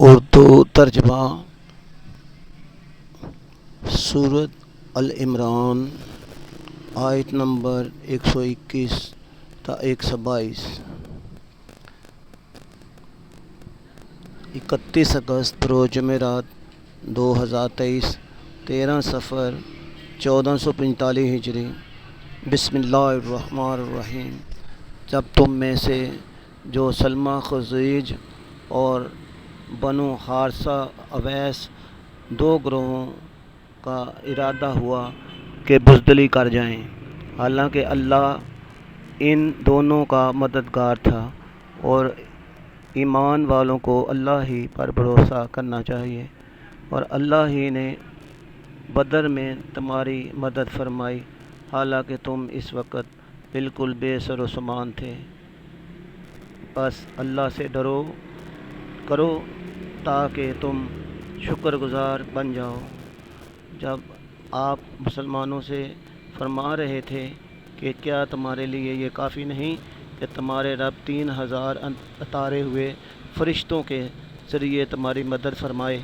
اردو ترجمہ سورۃ العمران آیت نمبر 121 تا 122۔ 31 اگست بروز جمعرات 2023، 13 صفر 1445 ہجری۔ بسم اللہ الرحمن الرحیم۔ جب تم میں سے جو سلمہ خزرج اور بنو حارثہ اویس دو گروہوں کا ارادہ ہوا کہ بزدلی کر جائیں، حالانکہ اللہ ان دونوں کا مددگار تھا، اور ایمان والوں کو اللہ ہی پر بھروسہ کرنا چاہیے، اور اللہ ہی نے بدر میں تمہاری مدد فرمائی، حالانکہ تم اس وقت بالکل بے سر و سامان تھے۔ بس اللہ سے ڈرو کرو تاکہ تم شکر گزار بن جاؤ۔ جب آپ مسلمانوں سے فرما رہے تھے کہ کیا تمہارے لیے یہ کافی نہیں کہ تمہارے رب 3000 اتارے ہوئے فرشتوں کے ذریعے تمہاری مدد فرمائے؟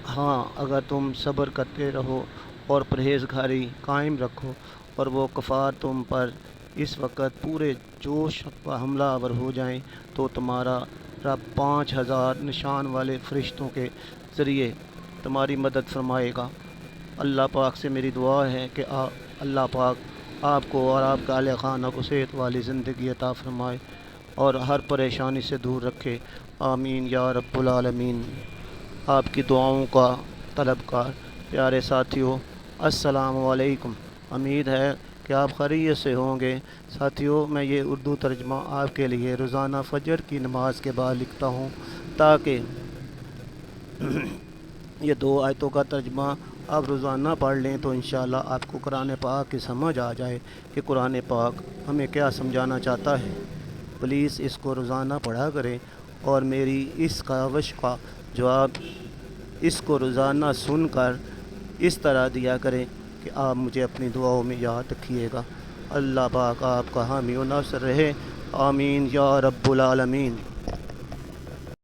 ہاں، اگر تم صبر کرتے رہو اور پرہیزگاری قائم رکھو، اور وہ کفار تم پر اس وقت پورے جوش و حملہ آور ہو جائیں تو تمہارا رب 5000 نشان والے فرشتوں کے ذریعے تمہاری مدد فرمائے گا۔ اللہ پاک سے میری دعا ہے کہ اللہ پاک آپ کو اور آپ کے اہل خانہ کو صحت والی زندگی عطا فرمائے اور ہر پریشانی سے دور رکھے، آمین یا رب العالمین۔ آپ کی دعاؤں کا طلبگار۔ پیارے ساتھیوں، السلام علیکم۔ امید ہے کہ آپ خیریت سے ہوں گے۔ ساتھیوں، میں یہ اردو ترجمہ آپ کے لیے روزانہ فجر کی نماز کے بعد لکھتا ہوں تاکہ یہ 2 آیتوں کا ترجمہ آپ روزانہ پڑھ لیں تو انشاءاللہ آپ کو قرآن پاک کی سمجھ آ جائے کہ قرآن پاک ہمیں کیا سمجھانا چاہتا ہے۔ پلیز اس کو روزانہ پڑھا کریں، اور میری اس کاوش کا جواب اس کو روزانہ سن کر اس طرح دیا کریں کہ آپ مجھے اپنی دعاؤں میں یاد رکھیے گا۔ اللہ پاک آپ کا حامی و ناصر رہے، آمین یا رب العالمین۔